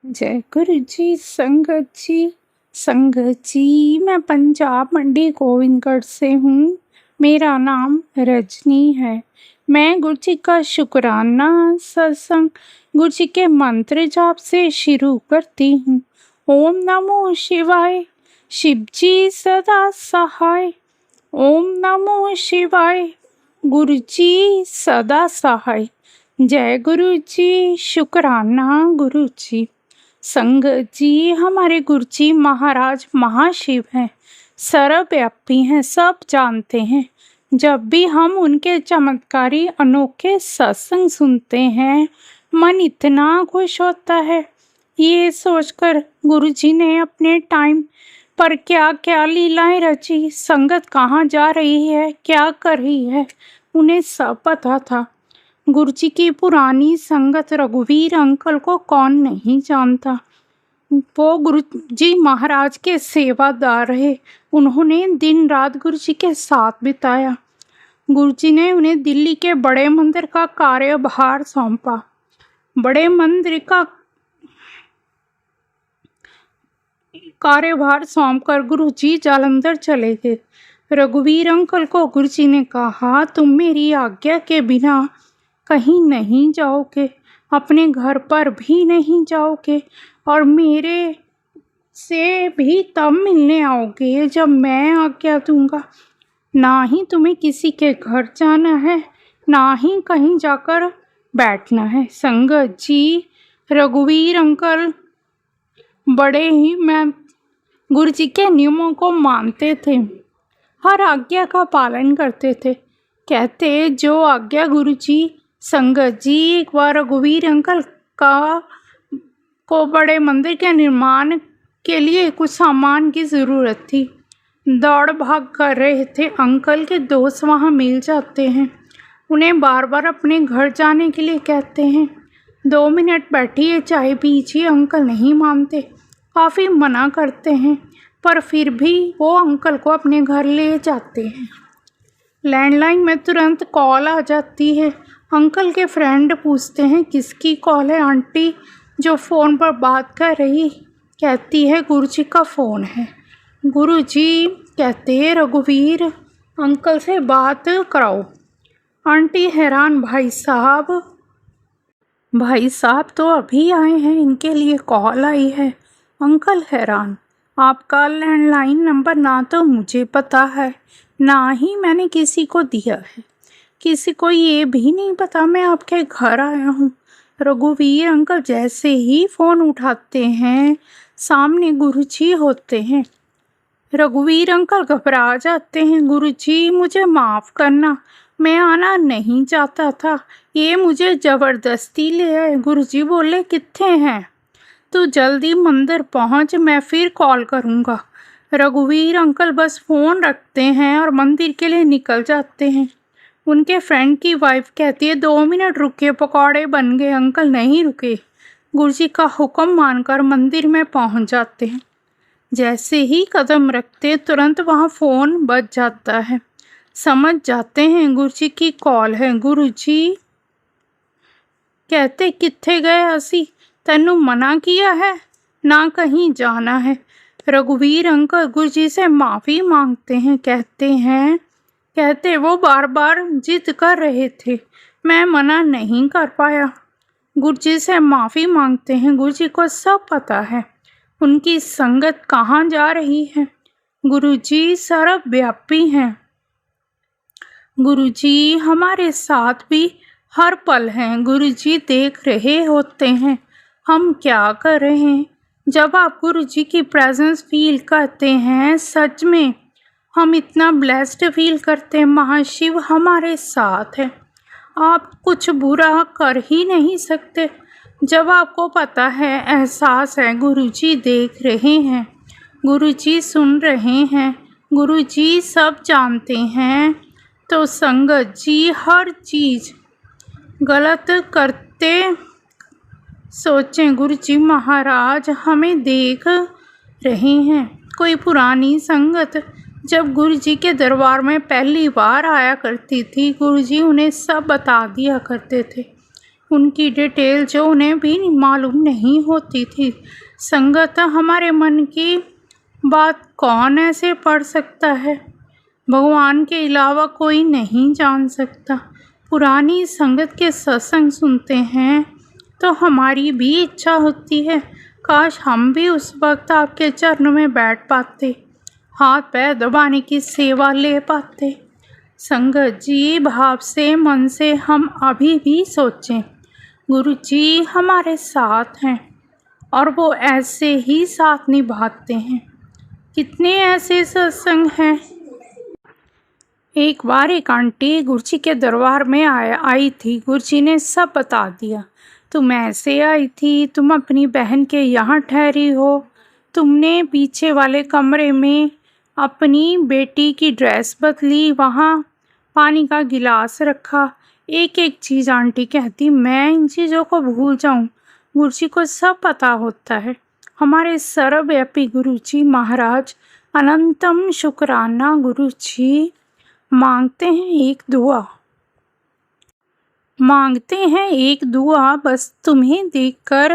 जय गुरु जी। संगत जी मैं पंजाब मंडी गोविंदगढ़ से हूँ। मेरा नाम रजनी है। मैं गुरु जी का शुक्राना सत्संग गुरु जी के मंत्र जाप से शुरू करती हूँ। ओम नमो शिवाय, शिव जी सदा सहाय। ओम नमो शिवाय, गुरु जी सदा सहाय। जय गुरु जी, शुक्राना गुरु जी। संगत जी, हमारे गुरु जी महाराज महाशिव हैं, सर्वव्यापी हैं, सब जानते हैं। जब भी हम उनके चमत्कारी अनोखे सत्संग सुनते हैं, मन इतना खुश होता है। ये सोचकर गुरु जी ने अपने टाइम पर क्या क्या लीलाएं रची, संगत कहाँ जा रही है, क्या कर रही है, उन्हें सब पता था। गुरु जी की पुरानी संगत रघुवीर अंकल को कौन नहीं जानता। वो गुरु जी महाराज के सेवादार रहे। उन्होंने दिन रात गुरु जी के साथ बिताया। गुरु जी ने उन्हें दिल्ली के बड़े मंदिर का कार्यभार सौंपा। बड़े मंदिर का कार्यभार सौंपकर गुरु जी जालंधर चले गए। रघुवीर अंकल को गुरु जी ने कहा, तुम मेरी आज्ञा के बिना कहीं नहीं जाओगे, अपने घर पर भी नहीं जाओगे और मेरे से भी तब मिलने आओगे जब मैं आज्ञा दूंगा। ना ही तुम्हें किसी के घर जाना है, ना ही कहीं जाकर बैठना है। संगत जी, रघुवीर अंकल बड़े ही मैं गुरु जी के नियमों को मानते थे, हर आज्ञा का पालन करते थे। कहते जो आज्ञा गुरु जी। संगत जी, एक बार रघुवीर अंकल को बड़े मंदिर के निर्माण के लिए कुछ सामान की ज़रूरत थी। दौड़ भाग कर रहे थे। अंकल के दोस्त वहाँ मिल जाते हैं, उन्हें बार बार अपने घर जाने के लिए कहते हैं। 2 मिनट बैठिए, चाय पीजिए। अंकल नहीं मानते, काफ़ी मना करते हैं, पर फिर भी वो अंकल को अपने घर ले जाते हैं। लैंडलाइन में तुरंत कॉल आ जाती है। अंकल के फ्रेंड पूछते हैं, किसकी कॉल है आंटी? जो फ़ोन पर बात कर रही कहती है, गुरु जी का फ़ोन है। गुरु जी कहते हैं, रघुवीर अंकल से बात कराओ। आंटी हैरान, भाई साहब तो अभी आए हैं, इनके लिए कॉल आई है। अंकल हैरान, आपका लैंडलाइन नंबर ना तो मुझे पता है, ना ही मैंने किसी को दिया है। किसी को ये भी नहीं पता मैं आपके घर आया हूँ। रघुवीर अंकल जैसे ही फ़ोन उठाते हैं, सामने गुरु जी होते हैं। रघुवीर अंकल घबरा जाते हैं। गुरु जी, मुझे माफ़ करना, मैं आना नहीं चाहता था, ये मुझे ज़बरदस्ती ले आए। गुरु जी बोले, कित्थे हैं? तू जल्दी मंदिर पहुँच, मैं फिर कॉल करूँगा। रघुवीर अंकल बस फ़ोन रखते हैं और मंदिर के लिए निकल जाते हैं। उनके फ्रेंड की वाइफ कहती है, 2 मिनट रुके, पकौड़े बन गए। अंकल नहीं रुके, गुरु जी का हुक्म मानकर मंदिर में पहुंच जाते हैं। जैसे ही कदम रखते तुरंत वहां फ़ोन बज जाता है। समझ जाते हैं गुरु जी की कॉल है। गुरु जी कहते, कित्थे गए असी? तैनू मना किया है, ना कहीं जाना है। रघुवीर अंकल गुरु जी से माफ़ी मांगते हैं। कहते वो बार बार जिद कर रहे थे, मैं मना नहीं कर पाया। गुरु जी से माफ़ी मांगते हैं। गुरु जी को सब पता है उनकी संगत कहाँ जा रही है। गुरु जी सर्वव्यापी हैं। गुरु जी हमारे साथ भी हर पल हैं। गुरु जी देख रहे होते हैं हम क्या कर रहे हैं। जब आप गुरु जी की प्रेजेंस फील करते हैं, सच में हम इतना ब्लेस्ड फील करते हैं। महाशिव हमारे साथ है, आप कुछ बुरा कर ही नहीं सकते। जब आपको पता है, एहसास है, गुरु जी देख रहे हैं, गुरु जी सुन रहे हैं, गुरु जी सब जानते हैं, तो संगत जी हर चीज़ गलत करते सोचें, गुरु जी महाराज हमें देख रहे हैं। कोई पुरानी संगत जब गुरु जी के दरबार में पहली बार आया करती थी, गुरु जी उन्हें सब बता दिया करते थे। उनकी डिटेल जो उन्हें भी मालूम नहीं होती थी। संगत हमारे मन की बात कौन ऐसे पढ़ सकता है? भगवान के अलावा कोई नहीं जान सकता। पुरानी संगत के सत्संग सुनते हैं तो हमारी भी इच्छा होती है, काश हम भी उस वक्त आपके चरणों में बैठ पाते, हाथ पैर दबाने की सेवा ले पाते। संगत जी, भाव से मन से हम अभी भी सोचें, गुरु जी हमारे साथ हैं और वो ऐसे ही साथ निभाते हैं। कितने ऐसे सत्संग हैं। एक बार एक आंटी गुरुजी के दरबार में आई थी। गुरुजी ने सब बता दिया। तुम ऐसे आई थी, तुम अपनी बहन के यहाँ ठहरी हो, तुमने पीछे वाले कमरे में अपनी बेटी की ड्रेस बदली, वहाँ पानी का गिलास रखा। एक एक चीज़ आंटी कहती, मैं इन चीज़ों को भूल जाऊँ? गुरुजी को सब पता होता है। हमारे सर्वव्यापी गुरुजी महाराज, अनंतम शुक्राना गुरुजी। मांगते हैं एक दुआ बस तुम्हें देखकर,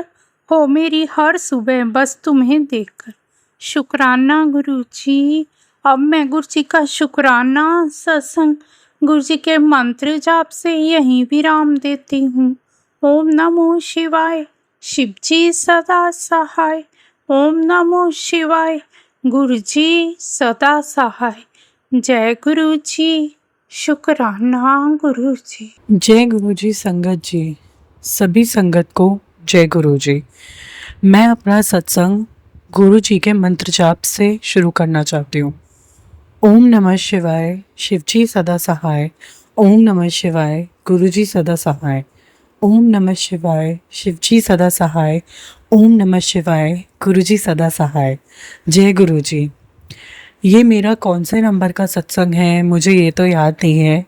हो मेरी हर सुबह बस तुम्हें देखकर। शुक्राना गुरुजी। अब मैं गुरुजी का शुक्राना सत्संग गुरुजी के मंत्र जाप से यहीं विराम देती हूँ। ओम नमो शिवाय, शिवजी सदा सहाय। ओम नमो शिवाय, गुरुजी सदा सहाय। जय गुरु जी। शुक्राना गुरु जी। जय गुरु जी। संगत जी, सभी संगत को जय गुरु जी। मैं अपना सत्संग गुरु जी के मंत्र जाप से शुरू करना चाहती हूँ। ओम नमः शिवाय, शिवजी सदा सहाय। ओम नमः शिवाय, गुरु जी सदा सहाय। ओम नमः शिवाय, शिवजी सदा सहाय। ओम नमः शिवाय, गुरु जी सदा सहाय। जय गुरु जी। ये मेरा कौन से नंबर का सत्संग है मुझे ये तो याद नहीं है,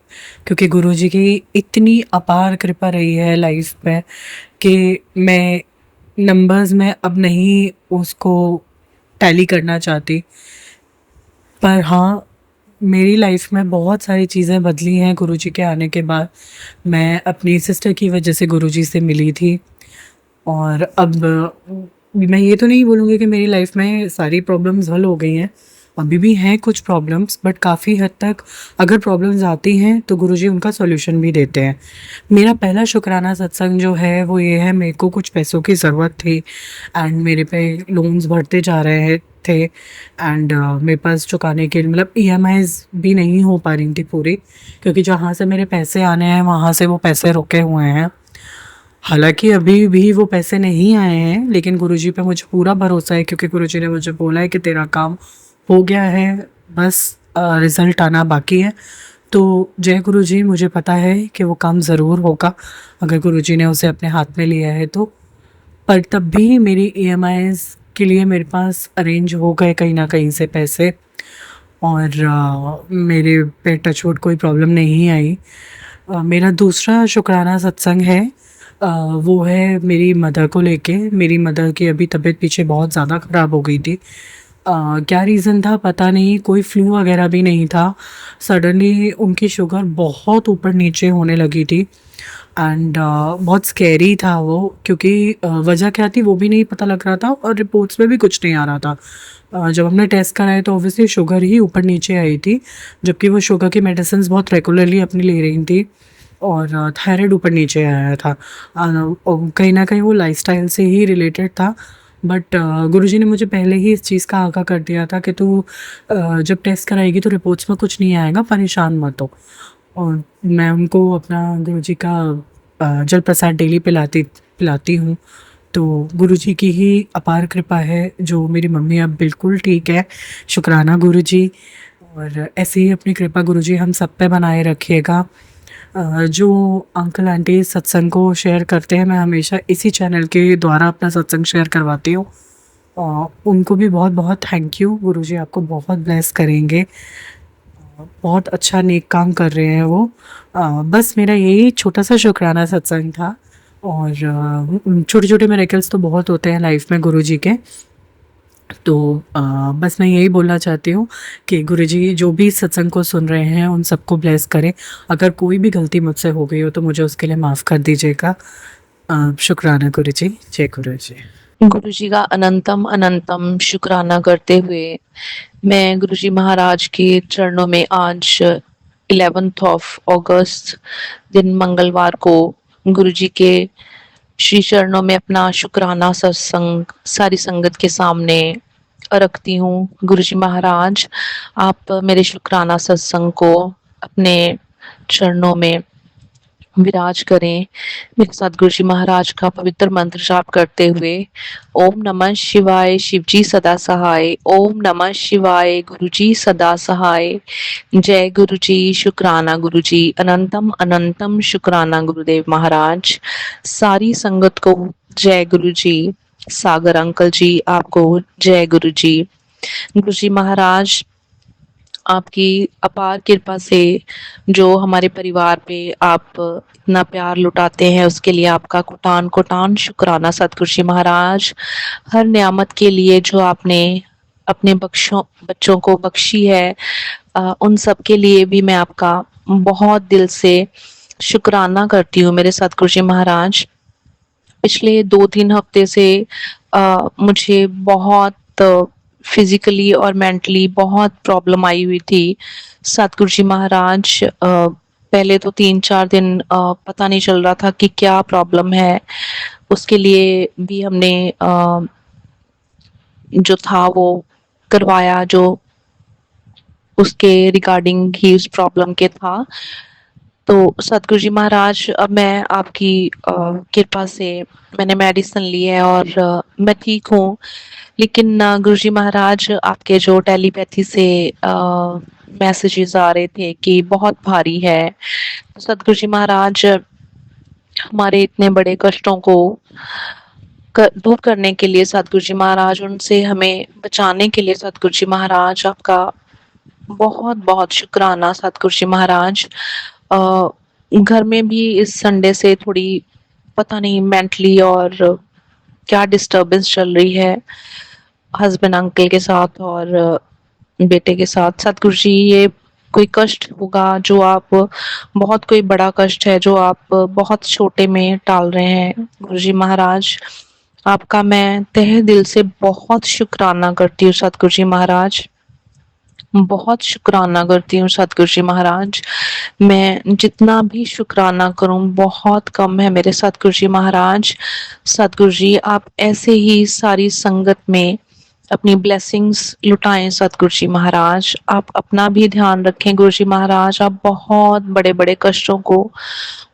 क्योंकि गुरुजी की इतनी अपार कृपा रही है लाइफ में कि मैं नंबर्स में अब नहीं उसको टैली करना चाहती। पर हाँ, मेरी लाइफ में बहुत सारी चीज़ें बदली हैं गुरुजी के आने के बाद। मैं अपनी सिस्टर की वजह से गुरुजी से मिली थी, और अब मैं ये तो नहीं बोलूँगी कि मेरी लाइफ में सारी प्रॉब्लम्स हल हो गई हैं। अभी भी हैं कुछ प्रॉब्लम्स, बट काफ़ी हद तक अगर प्रॉब्लम्स आती हैं तो गुरुजी उनका सॉल्यूशन भी देते हैं। मेरा पहला शुक्राना सत्संग जो है वो ये है, मेरे को कुछ पैसों की ज़रूरत थी एंड मेरे पे लोन्स बढ़ते जा रहे थे एंड मेरे पास चुकाने के लिए मतलब EMIs भी नहीं हो पा रही थी पूरी, क्योंकि जहाँ से मेरे पैसे आने हैं वहाँ से वो पैसे रुके हुए हैं। हालांकि अभी भी वो पैसे नहीं आए हैं, लेकिन गुरुजी पे मुझे पूरा भरोसा है, क्योंकि गुरुजी ने मुझे बोला है कि तेरा काम हो गया है, बस रिज़ल्ट आना बाकी है। तो जय गुरुजी, मुझे पता है कि वो काम ज़रूर होगा अगर गुरुजी ने उसे अपने हाथ में लिया है तो। पर तब भी मेरी EMIs के लिए मेरे पास अरेंज हो गए कहीं ना कहीं से पैसे, और मेरे पे टचवुड कोई प्रॉब्लम नहीं आई। मेरा दूसरा शुक्राना सत्संग है, वो है मेरी मदर को लेके। मेरी मदर की अभी तबीयत पीछे बहुत ज़्यादा ख़राब हो गई थी। क्या रीज़न था पता नहीं, कोई फ्लू वगैरह भी नहीं था। सडनली उनकी शुगर बहुत ऊपर नीचे होने लगी थी एंड बहुत स्कैरी था वो, क्योंकि वजह क्या थी वो भी नहीं पता लग रहा था और रिपोर्ट्स में भी कुछ नहीं आ रहा था। जब हमने टेस्ट कराए तो ऑब्वियसली शुगर ही ऊपर नीचे आई थी, जबकि वो शुगर की मेडिसिन बहुत रेगुलरली अपनी ले रही थी, और थायराइड ऊपर नीचे आया था। कहीं ना कहीं वो लाइफस्टाइल से ही रिलेटेड था। बट गुरुजी ने मुझे पहले ही इस चीज़ का आगाह कर दिया था कि तू जब टेस्ट कराएगी तो रिपोर्ट्स में कुछ नहीं आएगा, परेशान मत हो। और मैं उनको अपना गुरुजी का जल प्रसाद डेली पिलाती हूँ। तो गुरुजी की ही अपार कृपा है जो मेरी मम्मी अब बिल्कुल ठीक है। शुक्राना गुरुजी। और ऐसे ही अपनी कृपा गुरुजी हम सब पे बनाए रखिएगा। जो अंकल आंटी सत्संग को शेयर करते हैं, मैं हमेशा इसी चैनल के द्वारा अपना सत्संग शेयर करवाती हूँ। उनको भी बहुत बहुत थैंक यू। गुरुजी आपको बहुत ब्लेस करेंगे, बहुत अच्छा नेक काम कर रहे हैं वो। बस मेरा यही छोटा सा शुक्राना सत्संग था। और छोटे छोटे मिरेकल्स तो बहुत होते हैं लाइफ में गुरुजी के। तो बस मैं यही बोलना चाहती हूँ कि गुरुजी जो भी सत्संग को सुन रहे हैं उन सबको ब्लेस करें। अगर कोई भी गलती मुझसे हो गई हो तो मुझे उसके लिए माफ़ कर दीजिएगा। शुक्राना गुरु जी। जय गुरु जी। गुरु जी का अनंतम अनंतम शुक्राना करते हुए मैं गुरु जी महाराज के चरणों में आज 11th ऑफ अगस्त दिन मंगलवार को गुरु जी के श्री चरणों में अपना शुक्राना सत्संग सारी संगत के सामने रखती हूँ। गुरु जी महाराज, आप मेरे शुक्राना सत्संग को अपने चरणों में विराज करें। मेरे साथ गुरु जी महाराज का पवित्र मंत्र जाप करते हुए ओम नमः शिवाय, शिव जी सदा सहाय। ओम नमः शिवाय, गुरु जी सदा सहाय। जय गुरु जी, शुक्राना गुरु जी, अनंतम अनंतम शुक्राना गुरुदेव महाराज। सारी संगत को जय गुरु जी। सागर अंकल जी, आपको जय गुरु जी। गुरु जी महाराज, आपकी अपार कृपा से जो हमारे परिवार पे आप इतना प्यार लुटाते हैं उसके लिए आपका कोटान कोटान शुक्राना सतगुरु जी महाराज। हर नियामत के लिए जो आपने अपने बच्चों को बख्शी है, उन सब के लिए भी मैं आपका बहुत दिल से शुक्राना करती हूँ मेरे सतगुरु जी महाराज। पिछले 2-3 हफ्ते से मुझे बहुत फिजिकली और मेंटली बहुत प्रॉब्लम आई हुई थी सतगुरु जी महाराज। पहले तो 3-4 दिन पता नहीं चल रहा था कि क्या प्रॉब्लम है। उसके लिए भी हमने जो था वो करवाया, जो उसके रिगार्डिंग ही उस प्रॉब्लम के था। तो सतगुरु जी महाराज, अब मैं आपकी कृपा से मैंने मेडिसिन ली है और मैं ठीक हूँ। लेकिन गुरु जी महाराज, आपके जो टेलीपैथी से मैसेजेस आ रहे थे कि बहुत भारी है। तो सतगुरु जी महाराज, हमारे इतने बड़े कष्टों को दूर करने के लिए सतगुरु जी महाराज, उनसे हमें बचाने के लिए सतगुरु जी महाराज, आपका बहुत बहुत शुक्राना सतगुरु जी महाराज। घर में भी इस संडे से थोड़ी पता नहीं मेंटली और क्या डिस्टरबेंस चल रही है हस्बैंड अंकल के साथ और बेटे के साथ। सतगुरु जी, ये कोई कष्ट होगा जो आप, बहुत कोई बड़ा कष्ट है जो आप बहुत छोटे में टाल रहे हैं। गुरु जी महाराज, आपका मैं तहे दिल से बहुत शुक्राना करती हूँ सतगुरु जी महाराज। बहुत शुक्राना करती हूँ सतगुरु जी महाराज। मैं जितना भी शुक्राना करूं बहुत कम है मेरे सतगुरु जी महाराज। सतगुरु जी, आप ऐसे ही सारी संगत में अपनी ब्लेसिंग्स लुटाएं सतगुरु जी महाराज। आप अपना भी ध्यान रखें गुरु जी महाराज। आप बहुत बड़े बड़े कष्टों को,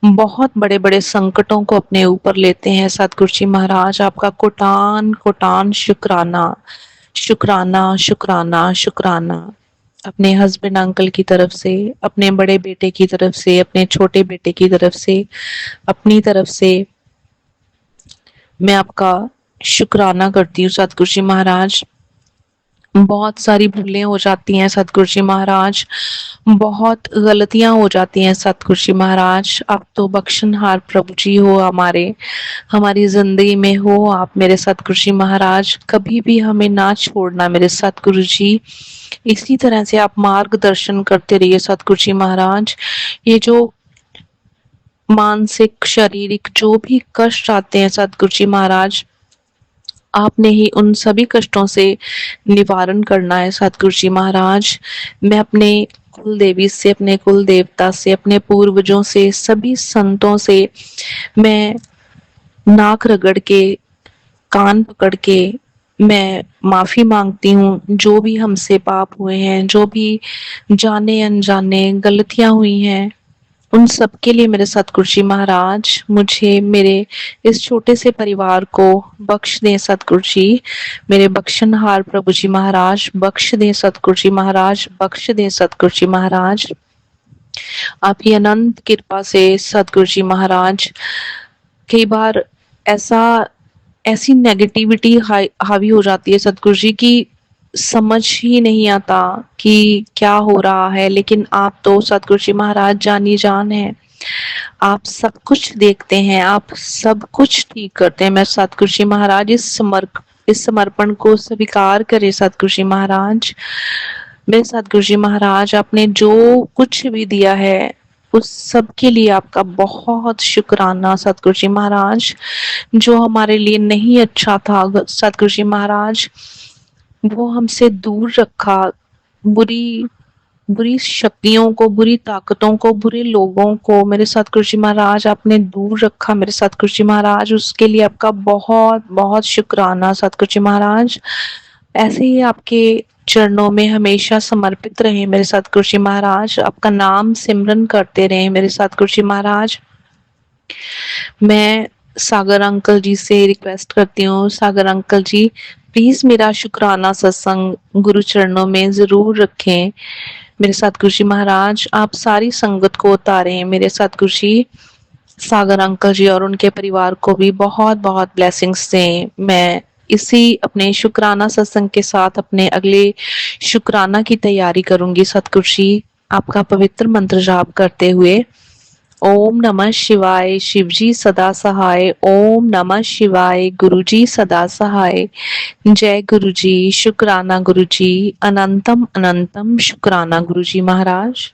बहुत बड़े बड़े संकटों को अपने ऊपर लेते हैं सतगुरु जी महाराज। आपका कोटान कोटान शुक्राना शुक्राना शुक्राना शुक्राना। अपने हस्बैंड अंकल की तरफ से, अपने बड़े बेटे की तरफ से, अपने छोटे बेटे की तरफ से, अपनी तरफ से मैं आपका शुक्राना करती हूँ सतगुरु जी महाराज। बहुत सारी भूलें हो जाती हैं सतगुरु जी महाराज, बहुत गलतियां हो जाती हैं सतगुरु जी महाराज। आप तो बख्शनहार प्रभु जी हो, हमारी जिंदगी में हो आप मेरे सतगुरु जी महाराज। कभी भी हमें ना छोड़ना मेरे सतगुरु जी। इसी तरह से आप मार्गदर्शन करते रहिए सतगुरु जी महाराज। ये जो मानसिक शारीरिक जो भी कष्ट आते हैं सतगुरु जी महाराज, आपने ही उन सभी कष्टों से निवारण करना है सतगुरु जी महाराज। मैं अपने कुल देवी से, अपने कुल देवता से, अपने पूर्वजों से, सभी संतों से मैं नाक रगड़ के, कान पकड़ के मैं माफी मांगती हूँ। जो भी हमसे पाप हुए हैं, जो भी जाने अनजाने गलतियां हुई हैं, उन सब के लिए मेरे सतगुरु जी महाराज मुझे, मेरे इस छोटे से परिवार को बख्श दें सतगुरु जी। मेरे बख्शनहार प्रभु जी महाराज, बख्श दें सतगुरु जी महाराज, बख्श दें सतगुरु जी महाराज। आपकी अनंत कृपा से सतगुरु जी महाराज, कई बार ऐसी नेगेटिविटी हावी हो जाती है सतगुरु जी की समझ ही नहीं आता कि क्या हो रहा है। लेकिन आप तो सतगुरु जी महाराज जानी जान है, आप सब कुछ देखते हैं, आप सब कुछ ठीक करते हैं। मैं सतगुरु जी महाराज इस समर्पण को स्वीकार करे सतगुरु जी महाराज। मेरे सतगुरु जी महाराज, आपने जो कुछ भी दिया है उस सब के लिए आपका बहुत शुक्राना सतगुरु जी महाराज। जो हमारे लिए नहीं अच्छा था सतगुरु जी महाराज, वो हमसे दूर रखा। बुरी बुरी शक्तियों को, बुरी ताकतों को, बुरे लोगों को मेरे सतगुरु जी महाराज आपने दूर रखा मेरे सतगुरु जी महाराज। उसके लिए आपका बहुत बहुत शुक्राना सतगुरु जी महाराज। ऐसे ही आपके चरणों में हमेशा समर्पित रहे मेरे सतगुरु जी महाराज। आपका नाम सिमरन करते रहे मेरे सतगुरु जी महाराज। मैं सागर अंकल जी से रिक्वेस्ट करती हूँ, सागर अंकल जी प्लीज मेरा शुक्राना सत्संग गुरु चरणों में जरूर रखें मेरे सतगुरु जी महाराज। आप सारी संगत को उतारें मेरे सतगुरु जी। सागर अंकल जी और उनके परिवार को भी बहुत बहुत ब्लेसिंग्स दें। मैं इसी अपने शुक्राना सत्संग के साथ अपने अगले शुक्राना की तैयारी करूंगी सतगुरु जी, आपका पवित्र मंत्र जाप करते हुए। ओम नमः शिवाय, शिवजी सदा सहाय। ओम नमः शिवाय, गुरुजी सदा सहाय। जय गुरुजी, शुक्राना गुरुजी, अनंतम अनंतम शुक्राना गुरुजी महाराज।